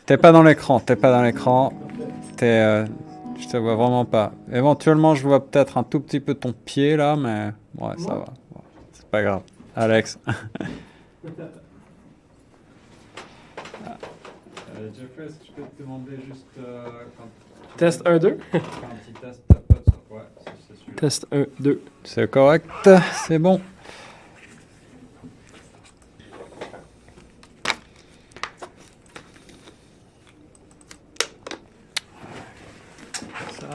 T'es pas dans l'écran, t'es pas dans l'écran. Je te vois vraiment pas. Éventuellement, je vois peut-être un tout petit peu ton pied là, mais ouais, ça va. Bon, c'est pas grave. Alex. Jeffrey, est-ce que je peux te demander juste Test 1, 2. un petit test de pote? Ouais, c'est celui-là. Test 1, 2. C'est correct, c'est bon. Ça.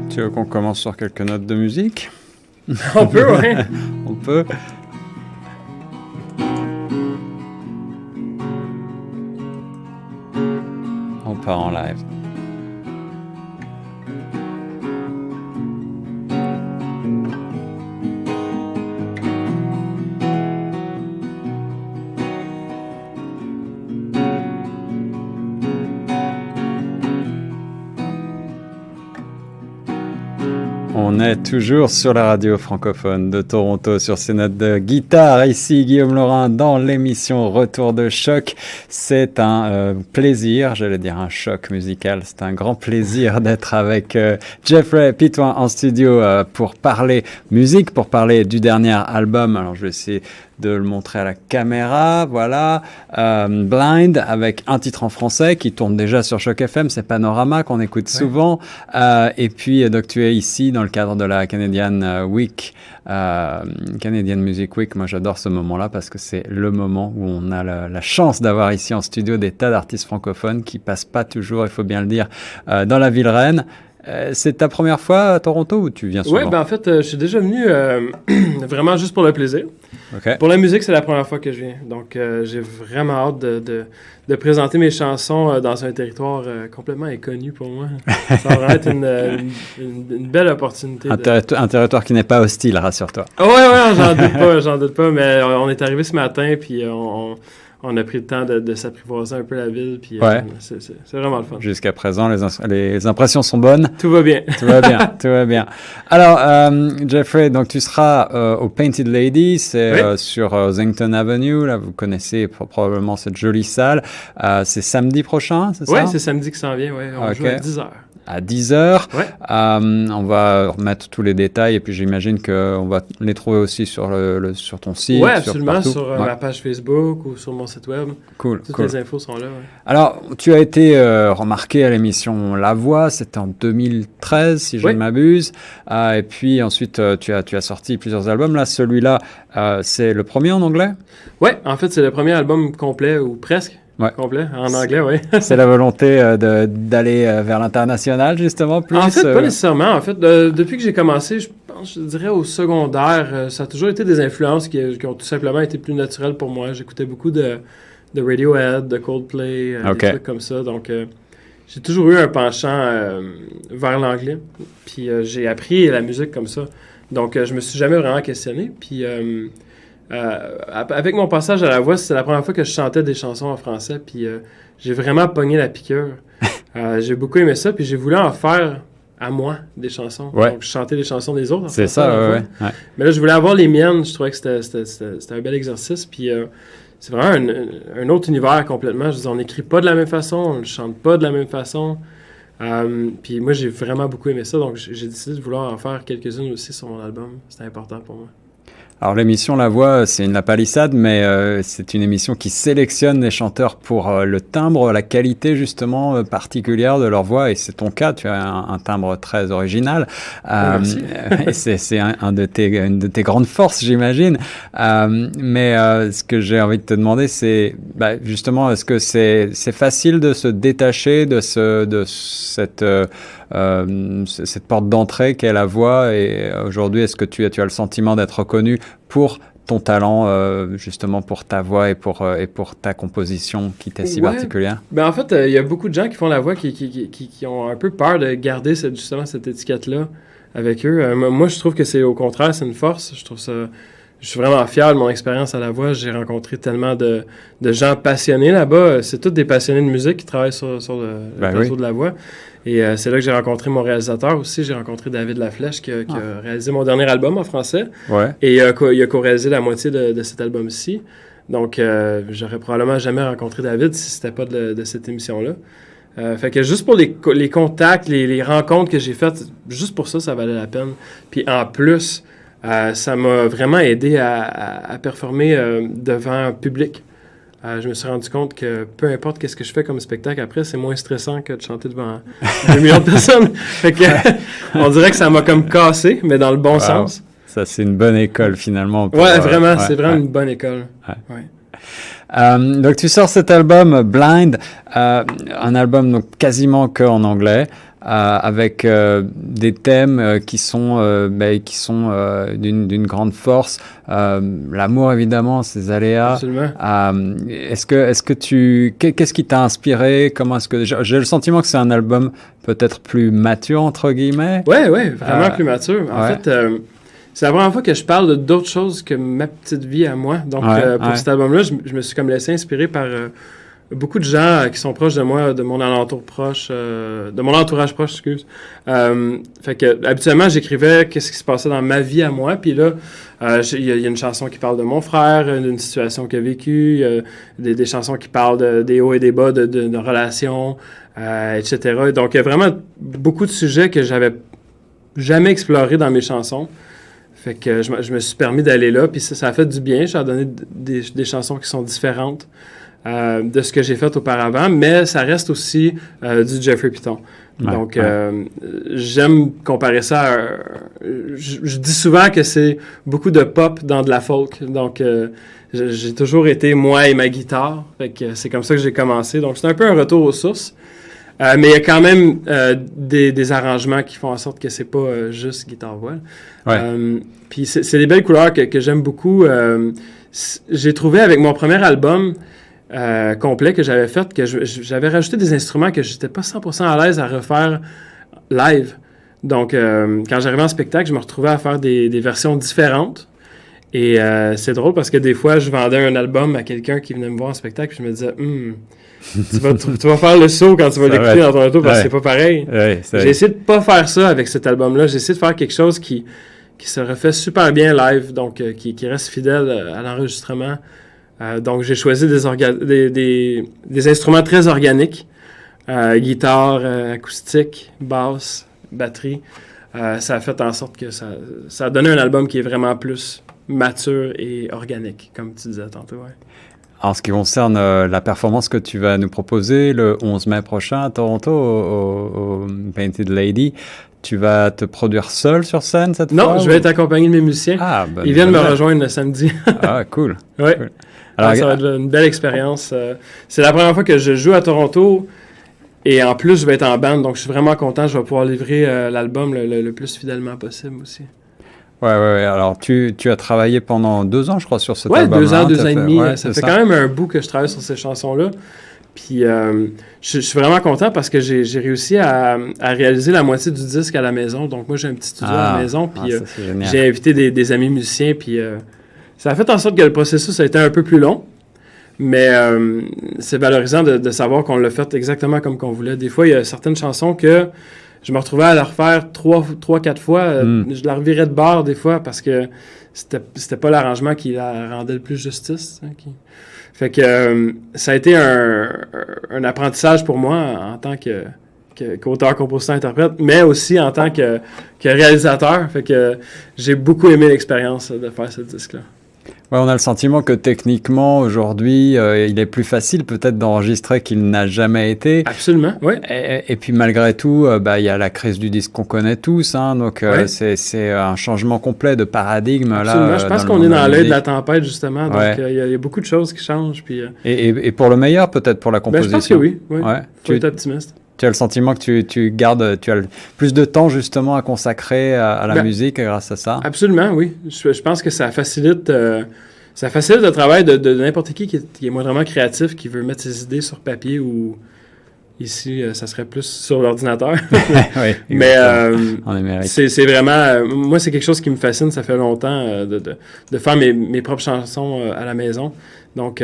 Tu veux qu'on commence sur quelques notes de musique? On peut, ouais. On peut. On part en live. On est toujours sur la radio francophone de Toronto, sur ces notes de guitare. Ici, Guillaume Laurin dans l'émission Retour de choc. C'est un plaisir, j'allais dire un choc musical. C'est un grand plaisir d'être avec Jeffrey Pitouin en studio pour parler musique, pour parler du dernier album. Alors, je vais essayer de le montrer à la caméra, voilà, Blind, avec un titre en français qui tourne déjà sur Choc FM, c'est Panorama qu'on écoute souvent, et puis donc tu es ici dans le cadre de la Canadian Week, Canadian Music Week. Moi j'adore ce moment-là parce que c'est le moment où on a la chance d'avoir ici en studio des tas d'artistes francophones qui passent pas toujours, il faut bien le dire, dans la ville reine. C'est ta première fois à Toronto ou tu viens souvent? Oui, ben en fait, je suis déjà venu vraiment juste pour le plaisir. Okay. Pour la musique, c'est la première fois que je viens. Donc, j'ai vraiment hâte de présenter mes chansons dans un territoire complètement inconnu pour moi. Ça va être une belle opportunité. Un territoire qui n'est pas hostile, rassure-toi. Ouais, j'en doute pas. Mais on est arrivé ce matin, puis on a pris le temps de s'apprivoiser un peu la ville, puis c'est vraiment le fun. Jusqu'à présent, les impressions sont bonnes. Tout va bien. Tout va bien, tout va bien. Alors, Jeffrey, donc tu seras au Painted Lady, c'est sur Zington Avenue, là vous connaissez probablement cette jolie salle. C'est samedi prochain, c'est ça? Oui, c'est samedi qui s'en vient, on joue à 10h. À 10h. On va remettre tous les détails et puis j'imagine qu'on va les trouver aussi sur ton site. Oui, absolument, sur ma page Facebook ou sur mon site web. Cool. Toutes les infos sont là. Ouais. Alors, tu as été remarqué à l'émission La Voix, c'était en 2013 si je ne m'abuse. Et puis ensuite, tu as sorti plusieurs albums. Là, celui-là, c'est le premier en anglais? Oui, en fait, c'est le premier album complet ou presque. Complet, en anglais, oui. C'est la volonté d'aller vers l'international, justement, plus? En fait, pas nécessairement. En fait, depuis que j'ai commencé, je dirais au secondaire, ça a toujours été des influences qui ont tout simplement été plus naturelles pour moi. J'écoutais beaucoup de Radiohead, de Coldplay, des trucs comme ça. Donc, j'ai toujours eu un penchant vers l'anglais. Puis, j'ai appris la musique comme ça. Donc, je me suis jamais vraiment questionné. Puis... avec mon passage à La Voix, c'est la première fois que je chantais des chansons en français, puis j'ai vraiment pogné la piqûre. J'ai beaucoup aimé ça, puis j'ai voulu en faire à moi des chansons. Ouais. Donc, je chantais les chansons des autres. C'est ça, ouais. Mais là, je voulais avoir les miennes. Je trouvais que c'était un bel exercice, puis c'est vraiment un autre univers complètement. Je veux dire, on n'écrit pas de la même façon, on ne chante pas de la même façon. Puis moi, j'ai vraiment beaucoup aimé ça, donc j'ai décidé de vouloir en faire quelques-unes aussi sur mon album. C'était important pour moi. Alors l'émission La Voix, c'est une lapalissade, mais c'est une émission qui sélectionne les chanteurs pour le timbre, la qualité justement particulière de leur voix, et c'est ton cas, tu as un timbre très original. Merci. C'est une de tes grandes forces, j'imagine. Mais ce que j'ai envie de te demander, c'est justement, est-ce que c'est facile de se détacher de cette porte d'entrée qu'est la voix, et aujourd'hui, est-ce que tu as le sentiment d'être reconnu pour ton talent justement pour ta voix et pour ta composition qui t'est si particulière? Ben en fait, il y a beaucoup de gens qui font la voix qui ont un peu peur de garder justement cette étiquette-là avec eux. Moi, je trouve que c'est au contraire, c'est une force. Je suis vraiment fier de mon expérience à la voix. J'ai rencontré tellement de gens passionnés là-bas. C'est tous des passionnés de musique qui travaillent sur le plateau de la voix. Et c'est là que j'ai rencontré mon réalisateur aussi. J'ai rencontré David Laflèche qui a réalisé mon dernier album en français. Ouais. Et il a co-réalisé la moitié de cet album-ci. Donc, j'aurais probablement jamais rencontré David si c'était pas de cette émission-là. Fait que juste pour les contacts, les rencontres que j'ai faites, juste pour ça, ça valait la peine. Puis en plus, ça m'a vraiment aidé à performer devant un public. Je me suis rendu compte que peu importe qu'est-ce que je fais comme spectacle après, c'est moins stressant que de chanter devant 2 millions de personnes. Fait que on dirait que ça m'a comme cassé, mais dans le bon sens. Ça, c'est une bonne école finalement. Vraiment, c'est vraiment une bonne école. Donc tu sors cet album Blind, un album donc quasiment que en anglais. Avec des thèmes qui sont d'une grande force, l'amour évidemment, ses aléas. Absolument. Qu'est-ce qui t'a inspiré? Comment est-ce que j'ai le sentiment que c'est un album peut-être plus mature entre guillemets? Ouais, vraiment plus mature. En fait, c'est la première fois que je parle d'autre chose que ma petite vie à moi. Donc pour cet album-là, je me suis comme laissé inspirer par beaucoup de gens qui sont proches de moi, de mon alentour proche, de mon entourage proche, excuse. Fait que habituellement, j'écrivais qu'est-ce qui se passait dans ma vie à moi, puis là, il y a une chanson qui parle de mon frère, d'une situation qu'il a vécue, des chansons qui parlent des hauts et des bas de relations, etc. Donc, il y a vraiment beaucoup de sujets que j'avais jamais explorés dans mes chansons. Fait que je me suis permis d'aller là, puis ça a fait du bien. J'ai donné des chansons qui sont différentes de ce que j'ai fait auparavant, mais ça reste aussi du Jeffrey Pitton. Donc, j'aime comparer ça à... Je dis souvent que c'est beaucoup de pop dans de la folk. Donc, j'ai toujours été moi et ma guitare. Fait que c'est comme ça que j'ai commencé. Donc, c'est un peu un retour aux sources. Mais il y a quand même des arrangements qui font en sorte que c'est pas juste guitare-voix. Puis c'est des belles couleurs que j'aime beaucoup. J'ai trouvé avec mon premier album complet que j'avais fait que j'avais rajouté des instruments que j'étais pas 100% à l'aise à refaire live. Donc, quand j'arrivais en spectacle, je me retrouvais à faire des versions différentes. Et c'est drôle parce que des fois, je vendais un album à quelqu'un qui venait me voir en spectacle, puis je me disais, tu vas faire le saut quand tu vas l'écouter dans ton auto parce que c'est pas pareil. J'ai essayé de pas faire ça avec cet album-là. J'ai essayé de faire quelque chose qui se refait super bien live, donc qui reste fidèle à l'enregistrement. Donc, j'ai choisi des instruments très organiques. Guitare, acoustique, basse, batterie. Ça a fait en sorte que ça a donné un album qui est vraiment plus mature et organique, comme tu disais tantôt. En ce qui concerne la performance que tu vas nous proposer le 11 mai prochain à Toronto au Painted Lady, tu vas te produire seul sur scène cette fois? Non, je vais être accompagné de mes musiciens. Ils viennent me rejoindre le samedi. Cool. Oui. Cool. Alors, ça va être une belle expérience. C'est la première fois que je joue à Toronto et en plus, je vais être en band. Donc, je suis vraiment content. Je vais pouvoir livrer l'album le plus fidèlement possible aussi. Ouais. Alors, tu as travaillé pendant 2 ans, je crois, sur cet album. 2 ans, 2 ans et demi. Ça fait quand même un bout que je travaille sur ces chansons-là. Puis, je suis vraiment content parce que j'ai réussi à réaliser la moitié du disque à la maison. Donc, moi, j'ai un petit studio à la maison. Puis, j'ai invité des amis musiciens. Puis, ça a fait en sorte que le processus a été un peu plus long. Mais c'est valorisant de savoir qu'on l'a fait exactement comme qu'on voulait. Des fois, il y a certaines chansons que je me retrouvais à la refaire 3-4 fois. Je la revirais de bord des fois parce que c'était pas l'arrangement qui la rendait le plus justice. Fait que ça a été un apprentissage pour moi en tant qu'auteur, compositeur, interprète, mais aussi en tant que réalisateur. Fait que j'ai beaucoup aimé l'expérience de faire ce disque-là. Ouais, on a le sentiment que techniquement, aujourd'hui, il est plus facile peut-être d'enregistrer qu'il n'a jamais été. Absolument, oui. Et puis malgré tout, il y a la crise du disque qu'on connaît tous, donc c'est un changement complet de paradigme. Absolument, là. Je pense qu'on est dans l'œil de la tempête, justement, donc il y a beaucoup de choses qui changent. Puis, et pour le meilleur, peut-être pour la composition. Je pense que oui. Faut être optimiste. Tu as le sentiment que tu as plus de temps justement à consacrer à la musique grâce à ça? Absolument, oui. Je pense que ça facilite le travail de n'importe qui est moindrement créatif, qui veut mettre ses idées sur papier ou ici, ça serait plus sur l'ordinateur. Oui, mais en Amérique. C'est vraiment... moi, c'est quelque chose qui me fascine. Ça fait longtemps de faire mes propres chansons à la maison. Donc,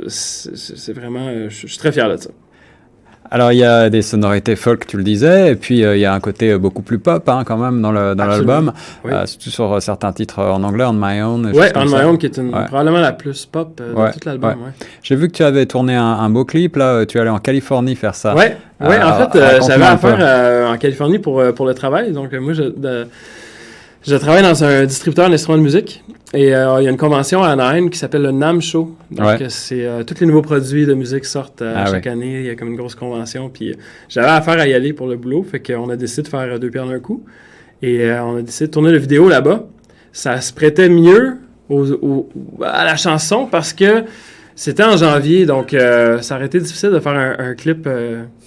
c'est vraiment... je suis très fier de ça. Alors, il y a des sonorités folk, tu le disais, et puis il y a un côté beaucoup plus pop quand même dans l'album, oui. Surtout sur certains titres en anglais, On My Own. Oui, On My Own, qui est probablement la plus pop de tout l'album. Ouais. J'ai vu que tu avais tourné un beau clip, là, tu es allé en Californie faire ça. Oui, en fait, j'avais affaire en Californie pour le travail, donc moi, je travaille dans un distributeur d'instruments de musique et il y a une convention à Anaheim qui s'appelle le NAMM Show. Donc, c'est tous les nouveaux produits de musique sortent chaque année. Il y a comme une grosse convention. Puis j'avais affaire à y aller pour le boulot. Fait qu'on a décidé de faire 2 pierres d'un coup. Et on a décidé de tourner la vidéo là-bas. Ça se prêtait mieux à la chanson parce que c'était en janvier. Donc, ça aurait été difficile de faire un clip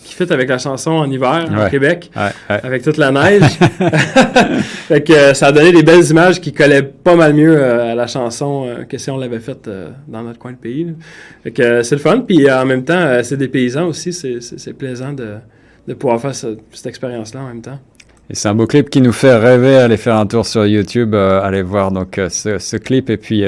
qui fit avec la chanson en hiver au Québec, avec toute la neige. Fait que ça a donné des belles images qui collaient pas mal mieux à la chanson que si on l'avait faite dans notre coin de pays. Là. Fait que c'est le fun. Puis en même temps, c'est des paysans aussi. C'est plaisant de pouvoir faire cette expérience-là en même temps. Et c'est un beau clip qui nous fait rêver. Allez faire un tour sur YouTube, allez voir donc ce clip. Et puis,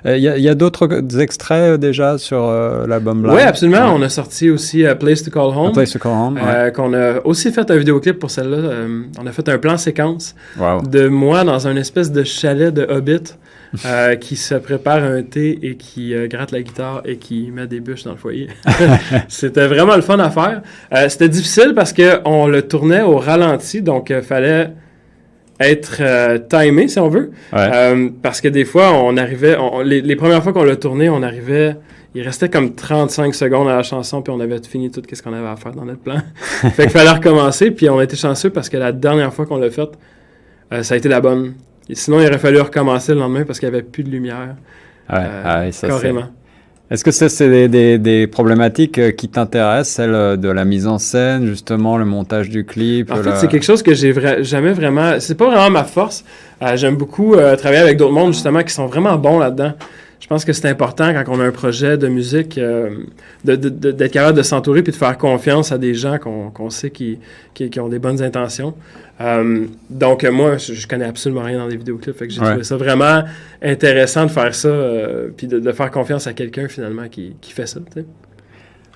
il y a d'autres extraits déjà sur l'album live. Oui, absolument. Ouais. On a sorti aussi Place to Call Home. Place to Call Home, qu'on a aussi fait un vidéoclip pour celle-là. On a fait un plan séquence de moi dans une espèce de chalet de Hobbit qui se prépare un thé et qui gratte la guitare et qui met des bûches dans le foyer. C'était vraiment le fun à faire. C'était difficile parce qu'on le tournait au ralenti, donc fallait être timé, si on veut. Parce que des fois, on arrivait... les premières fois qu'on l'a tourné, on arrivait... Il restait comme 35 secondes à la chanson, puis on avait fini tout ce qu'on avait à faire dans notre plan. Fait qu'il fallait recommencer, puis on était chanceux parce que la dernière fois qu'on l'a fait, ça a été la bonne. Et sinon, il aurait fallu recommencer le lendemain parce qu'il n'y avait plus de lumière. Ça, carrément. Est-ce que c'est des problématiques qui t'intéressent, celle de la mise en scène, justement, le montage du clip? En fait, c'est quelque chose que j'ai jamais vraiment... C'est pas vraiment ma force. J'aime beaucoup travailler avec d'autres mondes, justement, qui sont vraiment bons là-dedans. Je pense que c'est important, quand on a un projet de musique, d'être capable de s'entourer puis de faire confiance à des gens qu'on sait qui ont des bonnes intentions. Donc, moi, je connais absolument rien dans les vidéoclips. Fait que j'ai trouvé ça vraiment intéressant de faire ça puis de faire confiance à quelqu'un, finalement, qui fait ça, tu sais.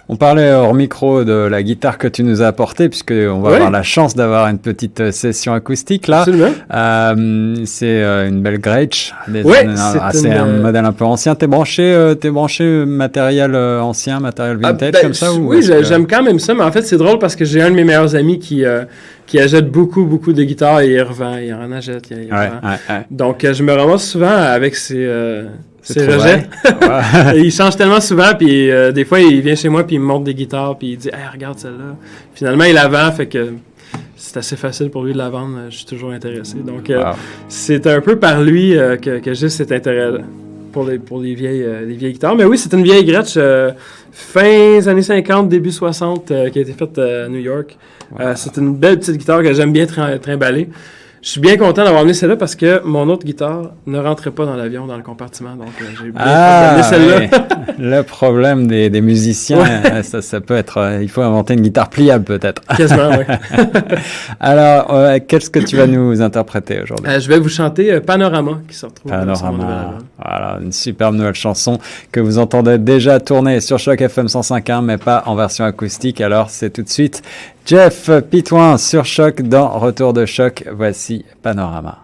On parlait hors micro de la guitare que tu nous as apportée, puisqu'on va avoir la chance d'avoir une petite session acoustique là. Absolument. C'est une belle Gretsch. C'est un modèle un peu ancien. T'es branché matériel ancien, matériel vintage comme ça? Oui, j'aime quand même ça, mais en fait, c'est drôle parce que j'ai un de mes meilleurs amis qui achète beaucoup de guitares et il en achète. Il revend. Donc, je me ramasse souvent avec ces rejets. Il change tellement souvent, puis des fois, il vient chez moi, puis il me montre des guitares, puis il dit « Hey, regarde celle-là ». Finalement, il la vend, fait que c'est assez facile pour lui de la vendre. Je suis toujours intéressé. Donc, c'est un peu par lui que j'ai cet intérêt pour les vieilles guitares. Mais oui, c'est une vieille Gretsch fin années 50, début 60, qui a été faite à New York. C'est une belle petite guitare que j'aime bien trimballer. Je suis bien content d'avoir amené celle-là parce que mon autre guitare ne rentrait pas dans l'avion, dans le compartiment. Donc, j'ai bien amené celle-là. Le problème des musiciens, ça peut être... il faut inventer une guitare pliable, peut-être. Quasiment, oui. Alors, qu'est-ce que tu vas nous interpréter aujourd'hui? Je vais vous chanter Panorama, qui se retrouve sur mon nouvel album. Voilà, une superbe nouvelle chanson que vous entendez déjà tourner sur Choc FM 105.1, mais pas en version acoustique. Alors, c'est tout de suite Jeff Pitouin sur Choc dans Retour de Choc. Voici Panorama.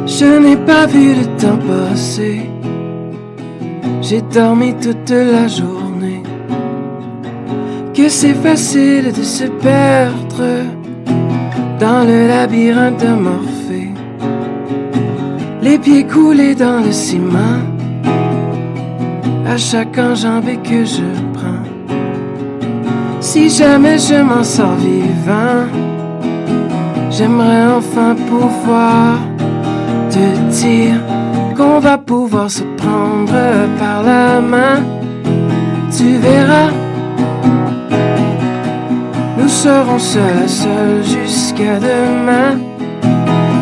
Je n'ai pas vu le temps passer. J'ai dormi toute la journée. Que c'est facile de se perdre dans le labyrinthe de Morphée. Les pieds coulés dans le ciment à chaque enjambée que je prends. Si jamais je m'en sors vivant, j'aimerais enfin pouvoir te dire qu'on va pouvoir se prendre par la main. Tu verras, nous serons seuls à seuls jusqu'à demain.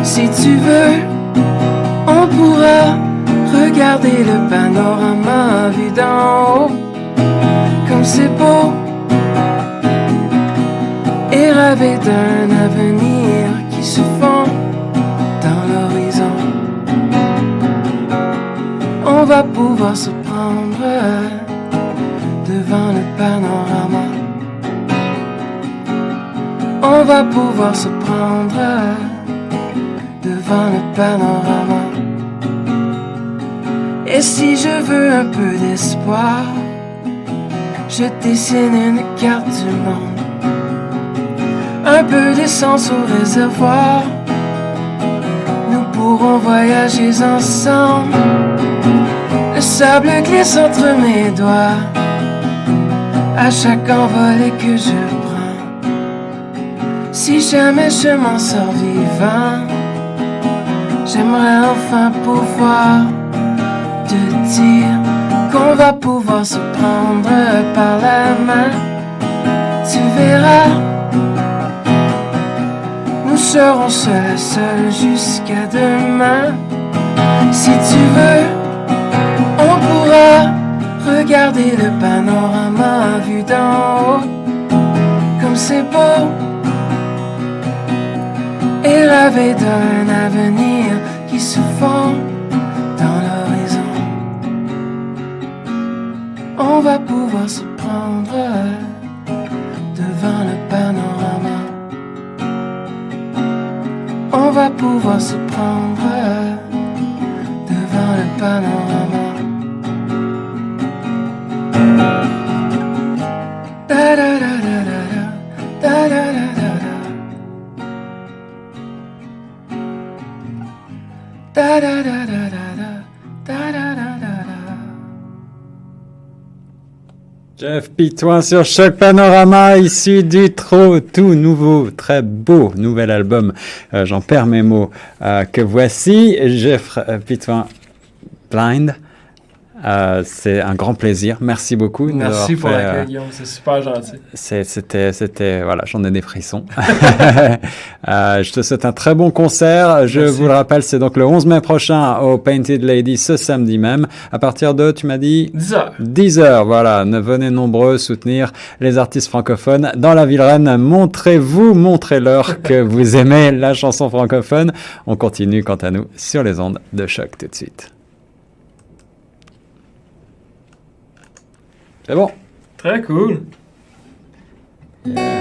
Si tu veux, on pourra regarder le panorama vu d'en haut. Comme c'est beau, et rêver d'un avenir qui se fond dans l'horizon. On va pouvoir se prendre devant le panorama. On va pouvoir se prendre devant le panorama. Et si je veux un peu d'espoir, je dessine une carte du monde. Un peu d'essence au réservoir, nous pourrons voyager ensemble. Le sable glisse entre mes doigts à chaque envolée que je prends. Si jamais je m'en sors vivant, j'aimerais enfin pouvoir te dire qu'on va pouvoir se prendre par la main. Tu verras, nous serons seuls à seuls jusqu'à demain. Si tu veux, on pourra regarder le panorama vu d'en haut. Comme c'est beau, et rêver d'un avenir qui se fond dans l'horizon. On va pouvoir se prendre devant le panorama. On va pouvoir se prendre devant le panorama. Da da da da da da da da da da da da da da da da da da. Jeff Pitoin sur Choc Panorama, issu du tout nouveau, très beau nouvel album, j'en perds mes mots, que voici. Jeff Pitoin, Blind, c'est un grand plaisir, merci beaucoup. Merci pour l'accueil, Guillaume, c'est super gentil. C'était, voilà, j'en ai des frissons. Je te souhaite un très bon concert. Je vous le rappelle, c'est donc le 11 mai prochain au Painted Lady, ce samedi même, à partir de, tu m'as dit 10h. 10h, voilà. Venez nombreux soutenir les artistes francophones dans la ville Rennes. Montrez-leur que vous aimez la chanson francophone. On continue, quant à nous, sur les ondes de Choc tout de suite. C'est bon. Très cool. Yeah.